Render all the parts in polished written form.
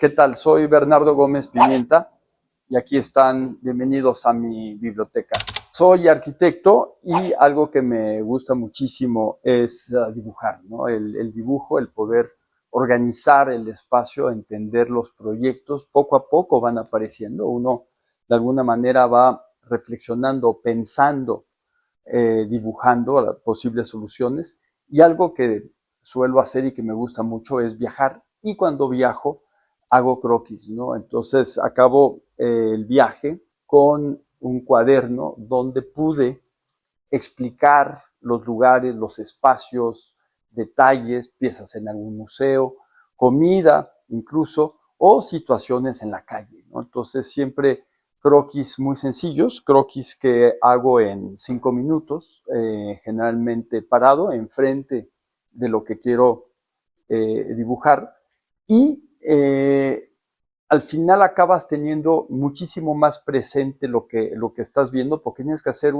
¿Qué tal? Soy Bernardo Gómez Pimienta y aquí están, bienvenidos a mi biblioteca. Soy arquitecto y algo que me gusta muchísimo es dibujar, ¿no? El dibujo, el poder organizar el espacio, entender los proyectos, poco a poco van apareciendo. Uno de alguna manera va reflexionando, pensando, dibujando las posibles soluciones. Y algo que suelo hacer y que me gusta mucho es viajar. Y cuando viajo, hago croquis, ¿no? Entonces acabo el viaje con un cuaderno donde pude explicar los lugares, los espacios, detalles, piezas en algún museo, comida incluso, o situaciones en la calle, ¿no? Entonces siempre croquis muy sencillos, croquis que hago en 5 minutos, generalmente parado enfrente de lo que quiero dibujar, y al final acabas teniendo muchísimo más presente lo que estás viendo, porque tienes que hacer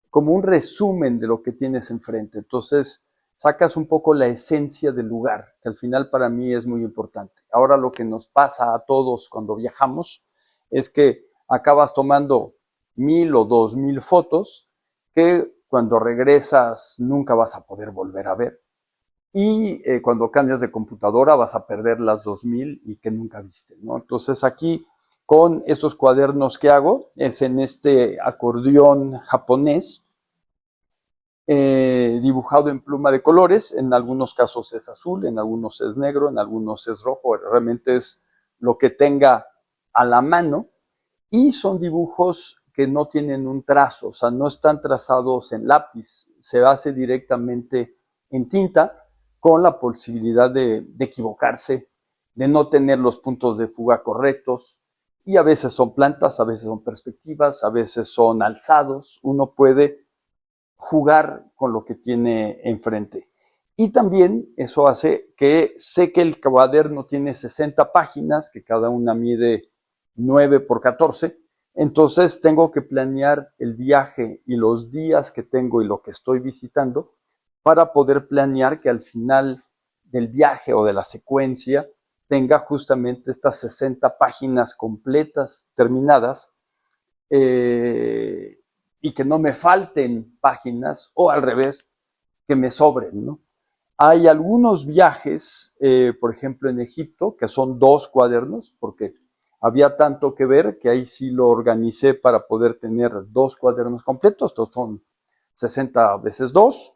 como un resumen de lo que tienes enfrente. Entonces sacas un poco la esencia del lugar, que al final para mí es muy importante. Ahora lo que nos pasa a todos cuando viajamos es que acabas tomando 1000 o 2000 fotos que cuando regresas nunca vas a poder volver a ver. Y cuando cambias de computadora vas a perder las 2000 y que nunca viste, ¿no? Entonces aquí con esos cuadernos que hago es en este acordeón japonés, dibujado en pluma de colores. En algunos casos es azul, en algunos es negro, en algunos es rojo. Realmente es lo que tenga a la mano, y son dibujos que no tienen un trazo, o sea, no están trazados en lápiz, se hace directamente en tinta, con la posibilidad de equivocarse, de no tener los puntos de fuga correctos, y a veces son plantas, a veces son perspectivas, a veces son alzados. Uno puede jugar con lo que tiene enfrente. Y también eso hace que sé que el cuaderno tiene 60 páginas, que cada una mide 9 por 14. Entonces tengo que planear el viaje y los días que tengo y lo que estoy visitando para poder planear que al final del viaje o de la secuencia tenga justamente estas 60 páginas completas, terminadas, y que no me falten páginas, o al revés, que me sobren, ¿no? Hay algunos viajes, por ejemplo en Egipto, que son 2 cuadernos, porque había tanto que ver que ahí sí lo organicé para poder tener 2 cuadernos completos. Estos son 60 veces 2,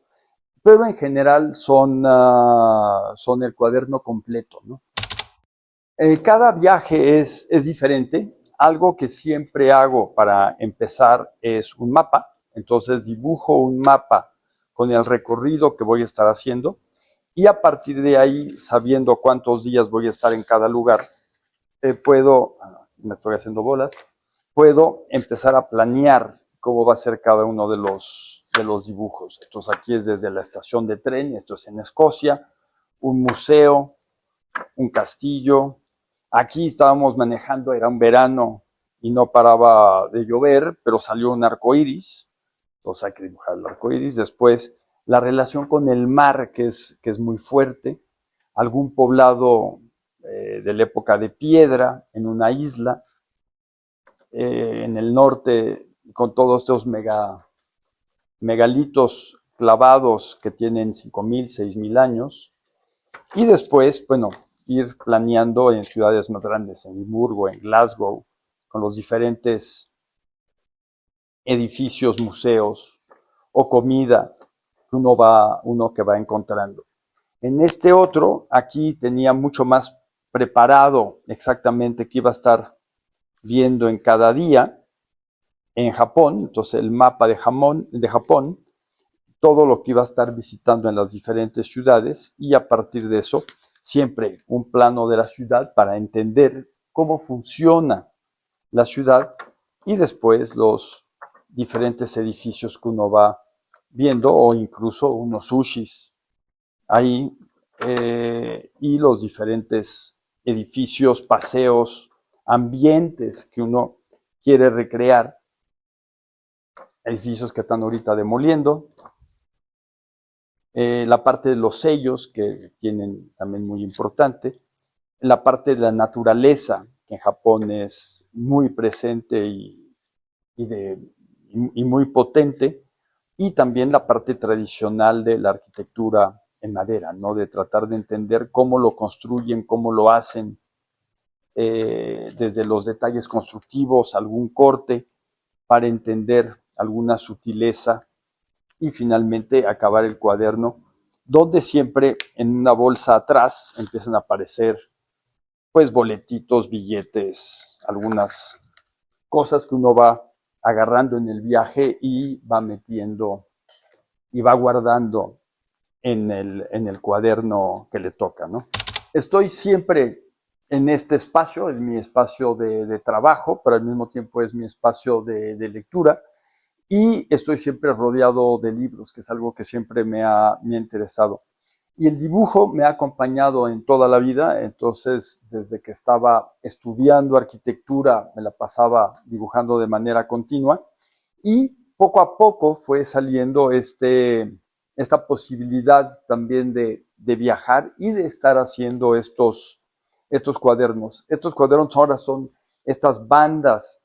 pero en general son el cuaderno completo, ¿no? Cada viaje es diferente. Algo que siempre hago para empezar es un mapa. Entonces dibujo un mapa con el recorrido que voy a estar haciendo, y a partir de ahí, sabiendo cuántos días voy a estar en cada lugar, me estoy haciendo bolas, puedo empezar a planear cómo va a ser cada uno de los dibujos. Entonces aquí es desde la estación de tren, esto es en Escocia, un museo, un castillo. Aquí estábamos manejando, era un verano y no paraba de llover, pero salió un arco iris, entonces hay que dibujar el arco iris. Después, la relación con el mar, que es muy fuerte, algún poblado de la época de piedra en una isla, en el norte, con todos estos megalitos clavados que tienen 5000, 6000 años. Y después, bueno, ir planeando en ciudades más grandes, en Edimburgo, en Glasgow, con los diferentes edificios, museos o comida que uno que va encontrando. En este otro, aquí tenía mucho más preparado exactamente qué iba a estar viendo en cada día en Japón. Entonces el mapa de Japón, todo lo que iba a estar visitando en las diferentes ciudades, y a partir de eso siempre un plano de la ciudad para entender cómo funciona la ciudad, y después los diferentes edificios que uno va viendo, o incluso unos sushis ahí, y los diferentes edificios, paseos, ambientes que uno quiere recrear, edificios que están ahorita demoliendo. La parte de los sellos, que tienen también muy importante. la parte de la naturaleza, que en Japón es muy presente y muy potente, y también la parte tradicional de la arquitectura en madera, ¿no? De tratar de entender cómo lo construyen, cómo lo hacen, desde los detalles constructivos, algún corte, para entender alguna sutileza y finalmente acabar el cuaderno, donde siempre en una bolsa atrás empiezan a aparecer pues boletitos, billetes, algunas cosas que uno va agarrando en el viaje y va metiendo y va guardando en el cuaderno que le toca, ¿no? Estoy siempre en este espacio, es mi espacio de trabajo, pero al mismo tiempo es mi espacio de lectura, y estoy siempre rodeado de libros, que es algo que siempre me ha interesado. Y el dibujo me ha acompañado en toda la vida, entonces desde que estaba estudiando arquitectura me la pasaba dibujando de manera continua, y poco a poco fue saliendo esta posibilidad también de viajar y de estar haciendo estos cuadernos. Estos cuadernos ahora son estas bandas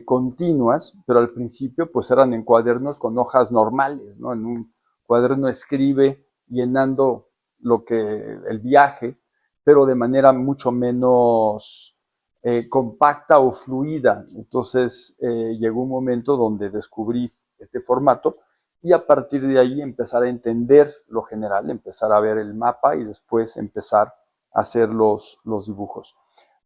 continuas, pero al principio pues eran en cuadernos con hojas normales, ¿no? En un cuaderno escribe llenando el viaje, pero de manera mucho menos compacta o fluida. Entonces llegó un momento donde descubrí este formato y a partir de ahí empezar a entender lo general, empezar a ver el mapa y después empezar a hacer los dibujos.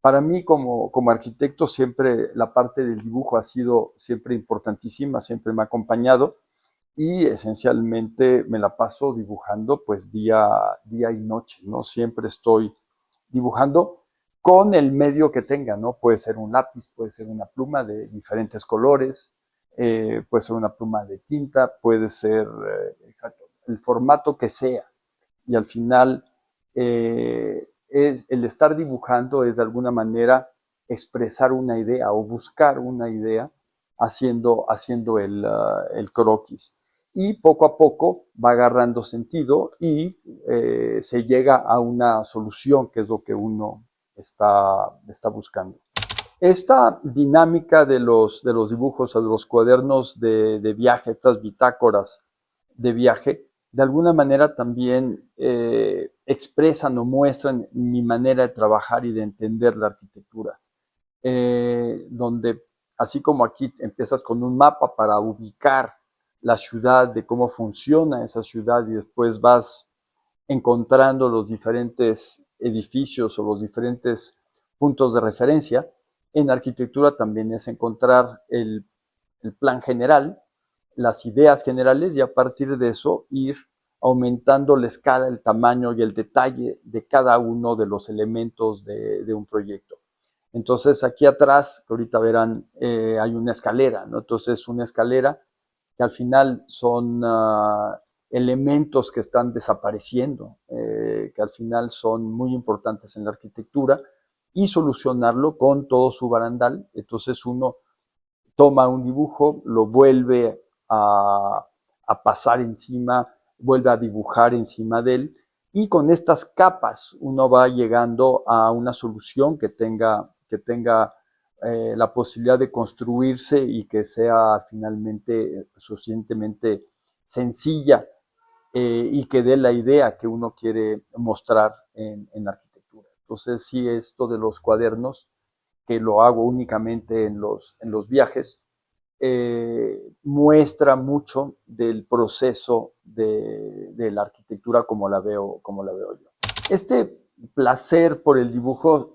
Para mí como arquitecto siempre la parte del dibujo ha sido siempre importantísima, siempre me ha acompañado y esencialmente me la paso dibujando pues día y noche, ¿no? Siempre estoy dibujando con el medio que tenga, ¿no? Puede ser un lápiz, puede ser una pluma de diferentes colores, puede ser una pluma de tinta, puede ser exacto, el formato que sea. Y al final el estar dibujando es de alguna manera expresar una idea o buscar una idea haciendo el croquis. Y poco a poco va agarrando sentido y se llega a una solución, que es lo que uno está buscando. Esta dinámica de los dibujos o de los cuadernos de viaje, estas bitácoras de viaje, de alguna manera también expresan o muestran mi manera de trabajar y de entender la arquitectura. Donde, así como aquí empiezas con un mapa para ubicar la ciudad, de cómo funciona esa ciudad, y después vas encontrando los diferentes edificios o los diferentes puntos de referencia, en arquitectura también es encontrar el plan general, las ideas generales, y a partir de eso ir aumentando la escala, el tamaño y el detalle de cada uno de los elementos de un proyecto. Entonces aquí atrás, que ahorita verán, hay una escalera, ¿no? Entonces una escalera que al final son elementos que están desapareciendo, que al final son muy importantes en la arquitectura, y solucionarlo con todo su barandal. Entonces uno toma un dibujo, lo vuelve a pasar encima, vuelve a dibujar encima de él, y con estas capas uno va llegando a una solución que tenga la posibilidad de construirse y que sea finalmente suficientemente sencilla, y que dé la idea que uno quiere mostrar en arquitectura. Entonces sí, esto de los cuadernos, que lo hago únicamente en los viajes, muestra mucho del proceso de la arquitectura como la veo yo. Este placer por el dibujo,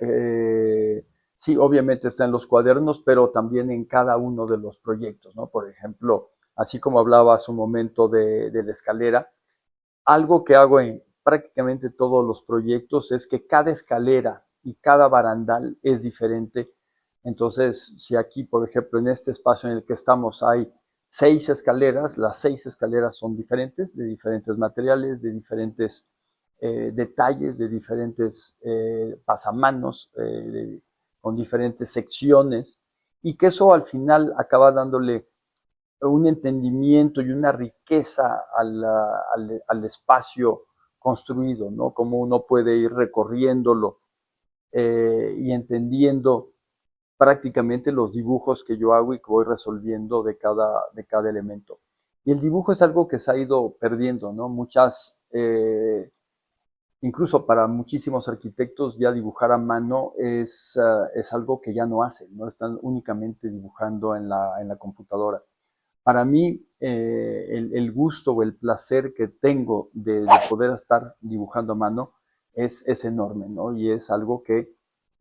sí, obviamente está en los cuadernos, pero también en cada uno de los proyectos, ¿no? Por ejemplo, así como hablaba hace un momento de la escalera, algo que hago en prácticamente todos los proyectos es que cada escalera y cada barandal es diferente. Entonces, si aquí, por ejemplo, en este espacio en el que estamos hay 6 escaleras, las 6 escaleras son diferentes, de diferentes materiales, de diferentes detalles, de diferentes pasamanos, con diferentes secciones, y que eso al final acaba dándole un entendimiento y una riqueza al espacio construido, ¿no? Cómo uno puede ir recorriéndolo y entendiendo prácticamente los dibujos que yo hago y que voy resolviendo de cada elemento. Y el dibujo es algo que se ha ido perdiendo, ¿no? Incluso para muchísimos arquitectos ya dibujar a mano es algo que ya no hacen, ¿no? Están únicamente dibujando en la computadora. Para mí, el gusto o el placer que tengo de poder estar dibujando a mano es enorme, ¿no? Y es algo que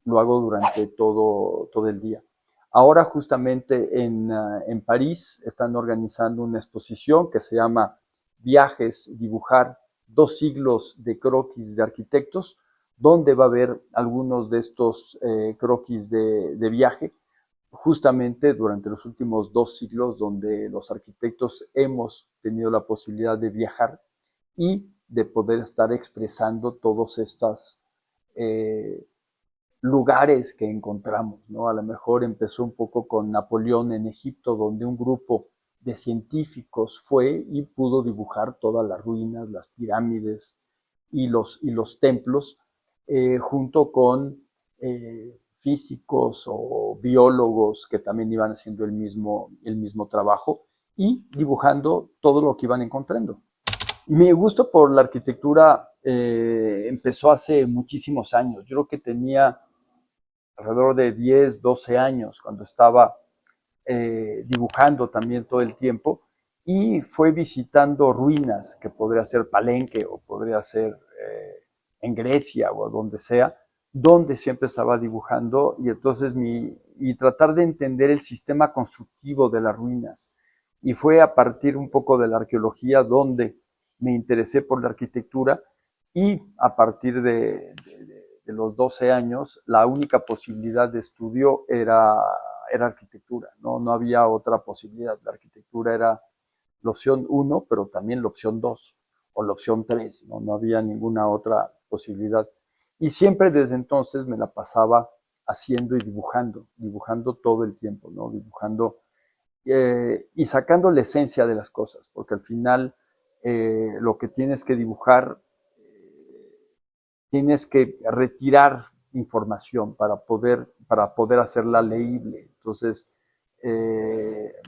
lo hago durante todo el día. Ahora justamente en París están organizando una exposición que se llama Viajes, dibujar 2 siglos de croquis de arquitectos, donde va a haber algunos de estos croquis de viaje, justamente durante los últimos 2 siglos, donde los arquitectos hemos tenido la posibilidad de viajar y de poder estar expresando todos estos lugares que encontramos, ¿no? A lo mejor empezó un poco con Napoleón en Egipto, donde un grupo de científicos fue y pudo dibujar todas las ruinas, las pirámides y los templos, junto con físicos o biólogos que también iban haciendo el mismo trabajo y dibujando todo lo que iban encontrando. Mi gusto por la arquitectura empezó hace muchísimos años. Yo creo que tenía alrededor de 10, 12 años cuando estaba dibujando también todo el tiempo y fue visitando ruinas, que podría ser Palenque o podría ser en Grecia o donde sea, donde siempre estaba dibujando y entonces y tratar de entender el sistema constructivo de las ruinas. Y fue a partir un poco de la arqueología donde me interesé por la arquitectura y a partir de los 12 años, la única posibilidad de estudio era arquitectura, ¿no? No había otra posibilidad. La arquitectura era la opción 1, pero también la opción 2 o la opción 3, ¿no? No había ninguna otra posibilidad. Y siempre desde entonces me la pasaba haciendo y dibujando todo el tiempo, ¿no? Dibujando y sacando la esencia de las cosas, porque al final lo que tienes que dibujar, tienes que retirar información para poder hacerla leíble. Entonces,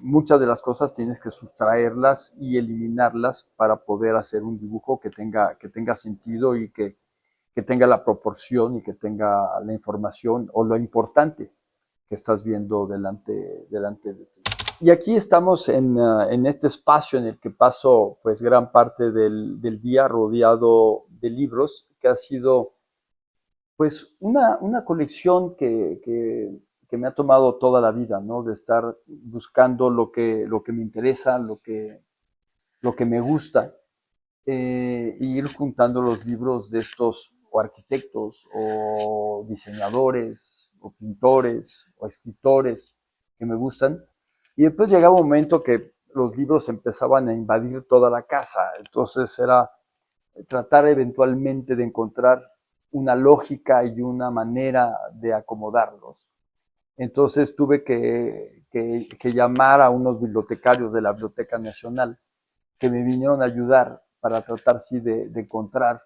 muchas de las cosas tienes que sustraerlas y eliminarlas para poder hacer un dibujo que tenga sentido y que tenga la proporción y que tenga la información o lo importante que estás viendo delante de ti. Y aquí estamos en este espacio en el que paso pues gran parte del día rodeado de libros, que ha sido pues una colección que me ha tomado toda la vida, ¿no? De estar buscando lo que me interesa, lo que me gusta, e ir juntando los libros de estos o arquitectos o diseñadores o pintores o escritores que me gustan. Y después llegaba un momento que los libros empezaban a invadir toda la casa. Entonces era tratar eventualmente de encontrar una lógica y una manera de acomodarlos. Entonces tuve que llamar a unos bibliotecarios de la Biblioteca Nacional que me vinieron a ayudar para tratar sí, de encontrar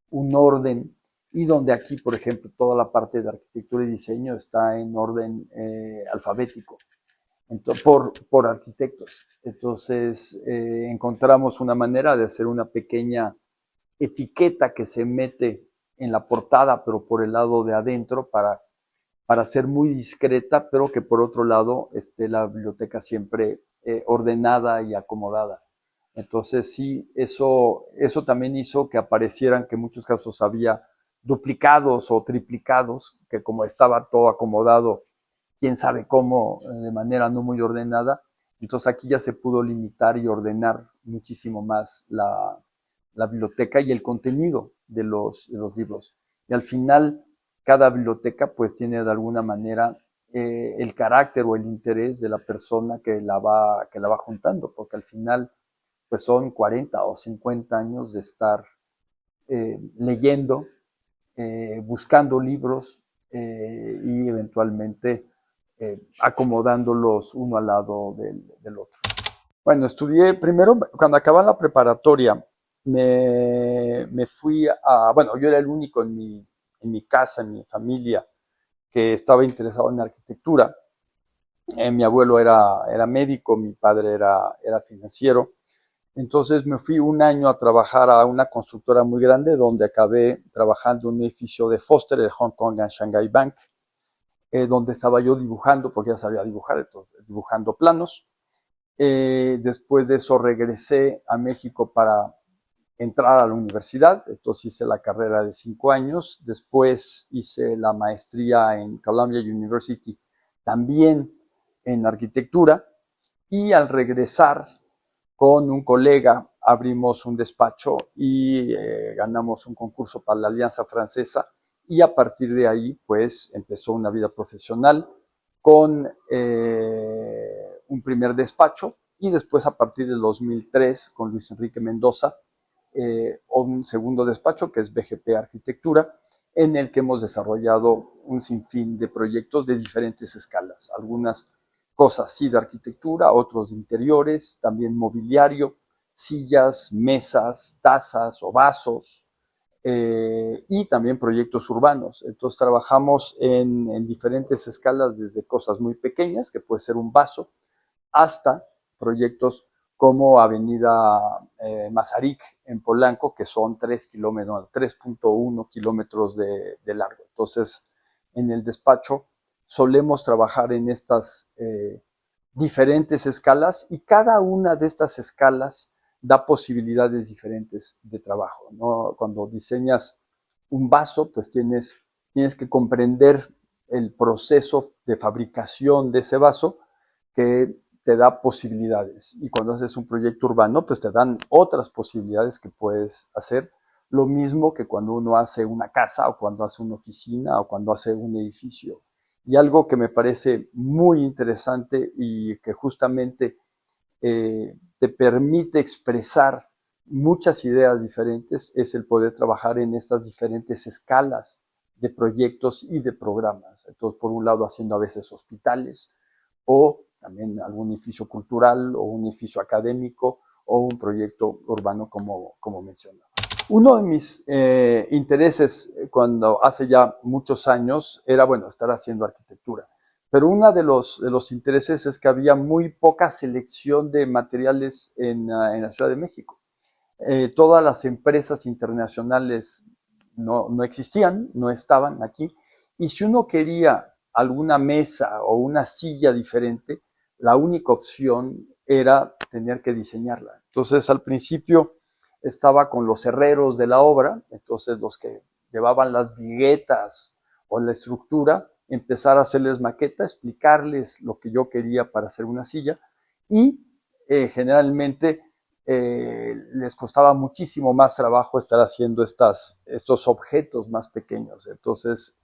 un orden y donde aquí, por ejemplo, toda la parte de arquitectura y diseño está en orden alfabético por arquitectos. Entonces encontramos una manera de hacer una pequeña etiqueta que se mete en la portada, pero por el lado de adentro para ser muy discreta, pero que por otro lado esté la biblioteca siempre ordenada y acomodada. Entonces sí, eso también hizo que aparecieran que en muchos casos había duplicados o triplicados, que como estaba todo acomodado, quién sabe cómo, de manera no muy ordenada, entonces aquí ya se pudo limitar y ordenar muchísimo más la biblioteca y el contenido de los libros. Y al final, cada biblioteca pues tiene de alguna manera el carácter o el interés de la persona que la va juntando, porque al final pues son 40 o 50 años de estar leyendo, buscando libros y eventualmente acomodándolos uno al lado del otro. Bueno, estudié primero, cuando acabé la preparatoria, me fui bueno, yo era el único en mi casa, en mi familia, que estaba interesado en arquitectura. Mi abuelo era médico, mi padre era financiero. Entonces me fui un año a trabajar a una constructora muy grande donde acabé trabajando en un edificio de Foster, el Hong Kong and Shanghai Bank, donde estaba yo dibujando, porque ya sabía dibujar, entonces dibujando planos. Después de eso regresé a México para entrar a la universidad, entonces hice la carrera de 5 años, después hice la maestría en Columbia University, también en arquitectura, y al regresar con un colega abrimos un despacho y ganamos un concurso para la Alianza Francesa, y a partir de ahí pues empezó una vida profesional con un primer despacho, y después a partir del 2003 con Luis Enrique Mendoza un segundo despacho que es BGP Arquitectura, en el que hemos desarrollado un sinfín de proyectos de diferentes escalas, algunas cosas sí de arquitectura, otros de interiores, también mobiliario, sillas, mesas, tazas o vasos, y también proyectos urbanos. Entonces trabajamos en diferentes escalas, desde cosas muy pequeñas, que puede ser un vaso, hasta proyectos como Avenida Mazarik en Polanco, que son 3.1 kilómetros de largo. Entonces, en el despacho solemos trabajar en estas diferentes escalas, y cada una de estas escalas da posibilidades diferentes de trabajo, ¿no? Cuando diseñas un vaso, pues tienes que comprender el proceso de fabricación de ese vaso, que te da posibilidades. Y cuando haces un proyecto urbano, pues te dan otras posibilidades que puedes hacer. Lo mismo que cuando uno hace una casa, o cuando hace una oficina, o cuando hace un edificio. Y algo que me parece muy interesante y que justamente te permite expresar muchas ideas diferentes es el poder trabajar en estas diferentes escalas de proyectos y de programas. Entonces, por un lado, haciendo a veces hospitales, o también algún edificio cultural, o un edificio académico, o un proyecto urbano, como mencionaba. Uno de mis intereses cuando hace ya muchos años era, bueno, estar haciendo arquitectura. Pero uno de los intereses es que había muy poca selección de materiales en la Ciudad de México. Todas las empresas internacionales no existían, no estaban aquí. Y si uno quería alguna mesa o una silla diferente, la única opción era tener que diseñarla. Entonces, al principio estaba con los herreros de la obra, entonces los que llevaban las viguetas o la estructura, empezar a hacerles maqueta, explicarles lo que yo quería para hacer una silla, y generalmente les costaba muchísimo más trabajo estar haciendo estos objetos más pequeños. Entonces,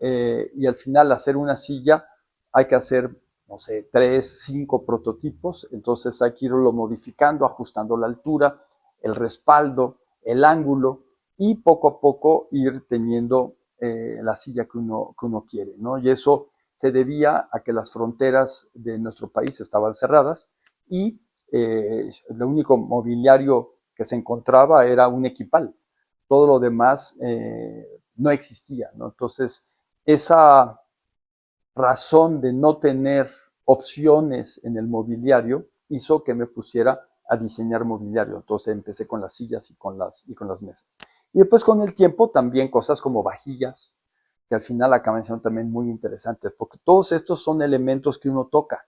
y al final hacer una silla hay que hacer, no sé, 3, 5 prototipos, entonces hay que irlo modificando, ajustando la altura, el respaldo, el ángulo, y poco a poco ir teniendo la silla que uno quiere, ¿no? Y eso se debía a que las fronteras de nuestro país estaban cerradas, y el único mobiliario que se encontraba era un equipal. Todo lo demás no existía, ¿no? Entonces, esa razón de no tener opciones en el mobiliario hizo que me pusiera a diseñar mobiliario. Entonces empecé con las sillas y con las mesas. Y después, con el tiempo, también cosas como vajillas, que al final acaban siendo también muy interesantes, porque todos estos son elementos que uno toca.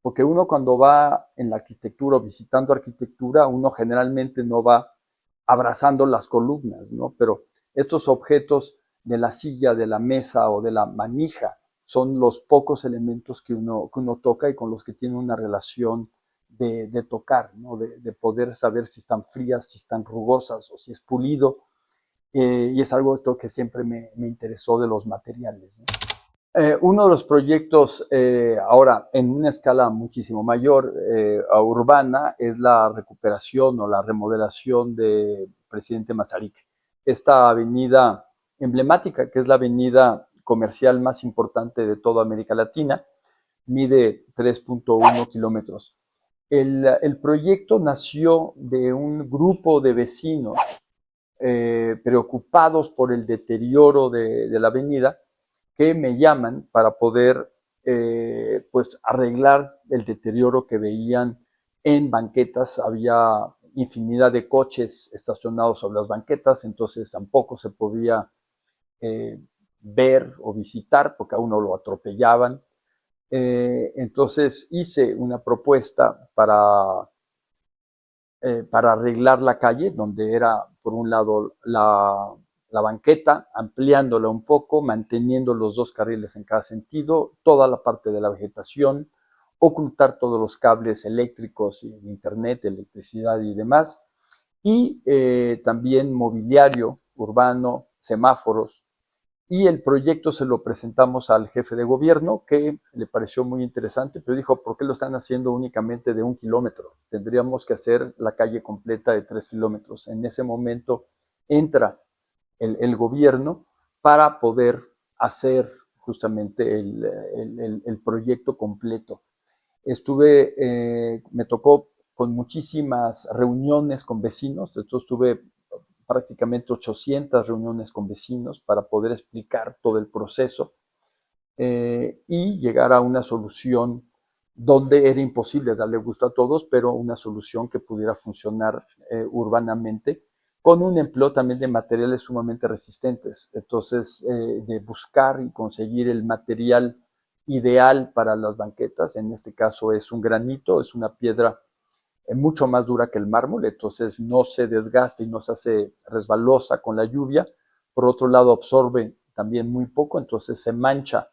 Porque uno, cuando va en la arquitectura o visitando arquitectura, uno generalmente no va abrazando las columnas, ¿no? Pero estos objetos de la silla, de la mesa o de la manija son los pocos elementos que uno toca, y con los que tiene una relación de tocar, ¿no? De poder saber si están frías, si están rugosas o si es pulido. Y es algo esto que siempre me interesó de los materiales, ¿no? Uno de los proyectos ahora en una escala muchísimo mayor, urbana, es la recuperación o la remodelación de Presidente Mazarik. Esta avenida emblemática, que es la avenida comercial más importante de toda América Latina, mide 3.1 kilómetros. El proyecto nació de un grupo de vecinos preocupados por el deterioro de la avenida, que me llaman para poder pues arreglar el deterioro que veían en banquetas. Había infinidad de coches estacionados sobre las banquetas, entonces tampoco se podía ver o visitar porque a uno lo atropellaban. Entonces hice una propuesta para arreglar la calle, donde era por un lado la banqueta, ampliándola un poco, manteniendo los dos carriles en cada sentido, toda la parte de la vegetación, ocultar todos los cables eléctricos, internet, electricidad y demás, y también mobiliario urbano, semáforos, y el proyecto se lo presentamos al jefe de gobierno, que le pareció muy interesante, pero dijo, ¿por qué lo están haciendo únicamente de 1 kilómetro? Tendríamos que hacer la calle completa de 3 kilómetros. En ese momento entra el gobierno para poder hacer justamente el proyecto completo. Me tocó con muchísimas reuniones con vecinos, entonces tuve prácticamente 800 reuniones con vecinos para poder explicar todo el proceso y llegar a una solución donde era imposible darle gusto a todos, pero una solución que pudiera funcionar urbanamente, con un empleo también de materiales sumamente resistentes. Entonces, de buscar y conseguir el material ideal para las banquetas, en este caso es un granito, es una piedra mucho más dura que el mármol, entonces no se desgasta y no se hace resbalosa con la lluvia. Por otro lado, absorbe también muy poco, entonces se mancha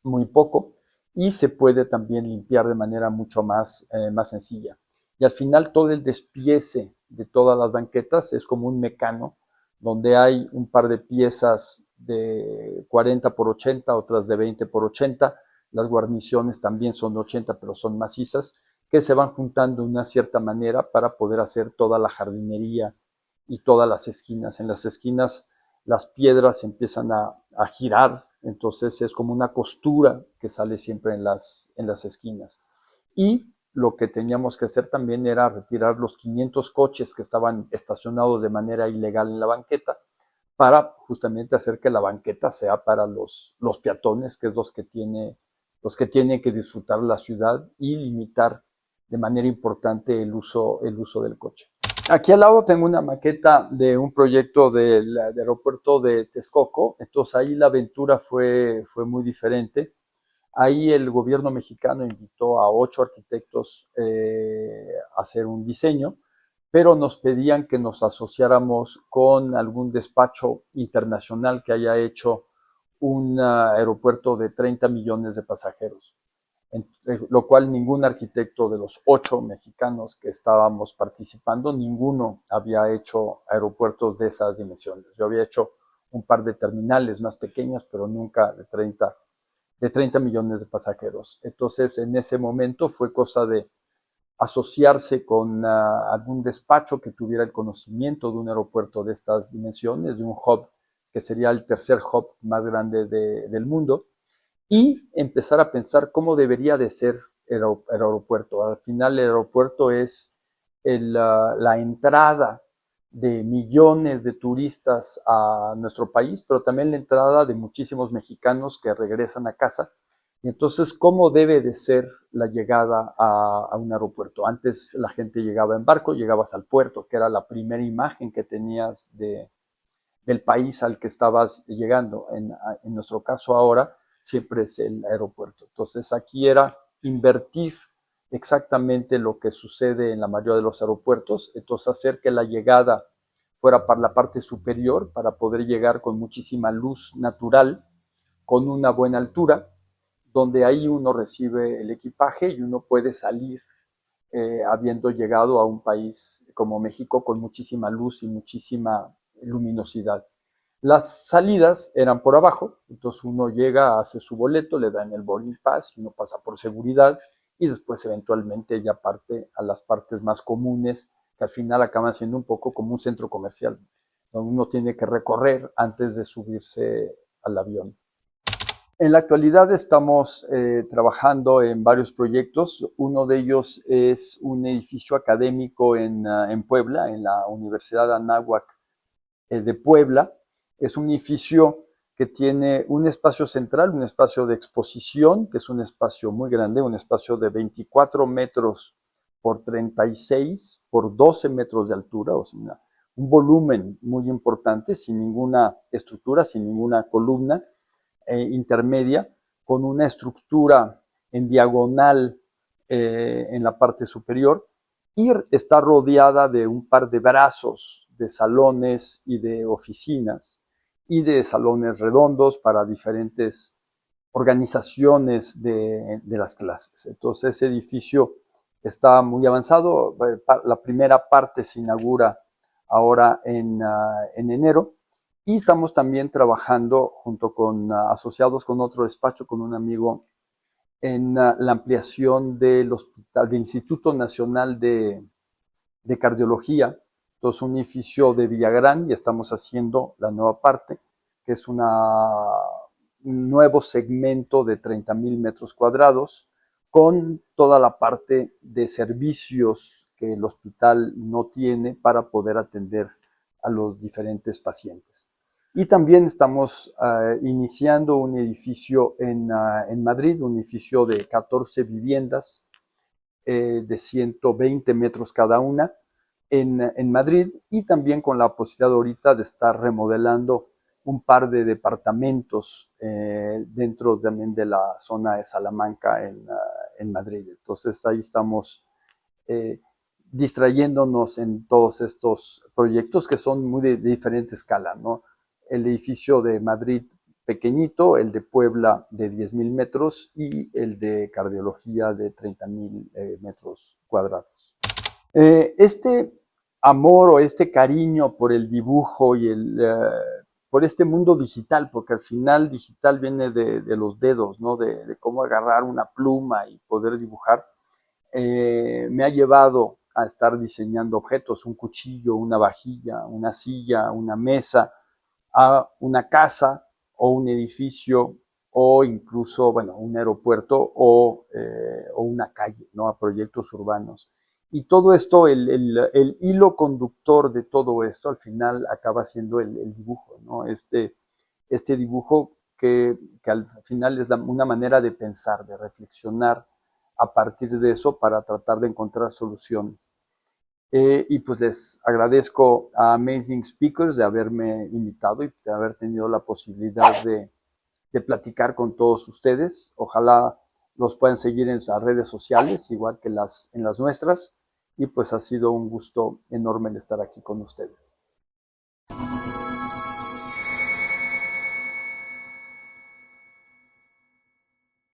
muy poco y se puede también limpiar de manera mucho más sencilla. Y al final todo el despiece de todas las banquetas es como un mecano, donde hay un par de piezas de 40 por 80, otras de 20 por 80. Las guarniciones también son de 80, pero son macizas, que se van juntando de una cierta manera para poder hacer toda la jardinería y todas las esquinas. En las esquinas las piedras empiezan a girar, entonces es como una costura que sale siempre en las esquinas. Y lo que teníamos que hacer también era retirar los 500 coches que estaban estacionados de manera ilegal en la banqueta, para justamente hacer que la banqueta sea para los peatones, que es los que tienen que disfrutar la ciudad, y limitar de manera importante el uso del coche. Aquí al lado tengo una maqueta de un proyecto del aeropuerto de Texcoco, entonces ahí la aventura fue muy diferente. Ahí el gobierno mexicano invitó a 8 arquitectos a hacer un diseño, pero nos pedían que nos asociáramos con algún despacho internacional que haya hecho un aeropuerto de 30 millones de pasajeros, lo cual ningún arquitecto de los 8 mexicanos que estábamos participando, ninguno había hecho aeropuertos de esas dimensiones. Yo había hecho un par de terminales más pequeñas, pero nunca de 30 millones de pasajeros. Entonces, en ese momento fue cosa de asociarse con algún despacho que tuviera el conocimiento de un aeropuerto de estas dimensiones, de un hub que sería el tercer hub más grande del mundo, y empezar a pensar cómo debería de ser el aeropuerto. Al final el aeropuerto es la entrada de millones de turistas a nuestro país, pero también la entrada de muchísimos mexicanos que regresan a casa. Y entonces, ¿cómo debe de ser la llegada a un aeropuerto? Antes la gente llegaba en barco, llegabas al puerto, que era la primera imagen que tenías del país al que estabas llegando. En nuestro caso ahora, siempre es el aeropuerto. Entonces, aquí era invertir exactamente lo que sucede en la mayoría de los aeropuertos, entonces hacer que la llegada fuera para la parte superior para poder llegar con muchísima luz natural, con una buena altura, donde ahí uno recibe el equipaje y uno puede salir habiendo llegado a un país como México con muchísima luz y muchísima luminosidad. Las salidas eran por abajo, entonces uno llega, hace su boleto, le dan el boarding pass, uno pasa por seguridad y después eventualmente ya parte a las partes más comunes, que al final acaban siendo un poco como un centro comercial, donde uno tiene que recorrer antes de subirse al avión. En la actualidad estamos trabajando en varios proyectos. Uno de ellos es un edificio académico en Puebla, en la Universidad Anáhuac de Puebla. Es un edificio que tiene un espacio central, un espacio de exposición, que es un espacio muy grande, un espacio de 24 metros por 36 por 12 metros de altura, o sea, un volumen muy importante, sin ninguna estructura, sin ninguna columna intermedia, con una estructura en diagonal en la parte superior, y está rodeada de un par de brazos de salones y de oficinas y de salones redondos para diferentes organizaciones de las clases. Entonces ese edificio está muy avanzado. La primera parte se inaugura ahora en enero, y estamos también trabajando junto con asociados con otro despacho, con un amigo, en la ampliación del hospital, del Instituto Nacional de Cardiología. Entonces, un edificio de Villagrán, y estamos haciendo la nueva parte, que es un nuevo segmento de 30,000 metros cuadrados, con toda la parte de servicios que el hospital no tiene para poder atender a los diferentes pacientes. Y también estamos iniciando un edificio en Madrid, un edificio de 14 viviendas de 120 metros cada una en Madrid, y también con la posibilidad ahorita de estar remodelando un par de departamentos dentro también de la zona de Salamanca en Madrid. Entonces ahí estamos distrayéndonos en todos estos proyectos que son muy de diferente escala, ¿no? El edificio de Madrid pequeñito, el de Puebla de 10,000 metros y el de cardiología de 30,000 metros cuadrados. Este amor o este cariño por el dibujo y por este mundo digital, porque al final digital viene de los dedos, ¿no? De cómo agarrar una pluma y poder dibujar, me ha llevado a estar diseñando objetos, un cuchillo, una vajilla, una silla, una mesa, a una casa o un edificio, o incluso, bueno, un aeropuerto o una calle, ¿no? A proyectos urbanos. Y todo esto, el hilo conductor de todo esto, al final acaba siendo el dibujo, ¿no? Este dibujo que al final es una manera de pensar, de reflexionar a partir de eso para tratar de encontrar soluciones. Y pues les agradezco a Amazing Speakers de haberme invitado y de haber tenido la posibilidad de platicar con todos ustedes. Ojalá los puedan seguir en las redes sociales, igual que en las nuestras. Y pues ha sido un gusto enorme el estar aquí con ustedes.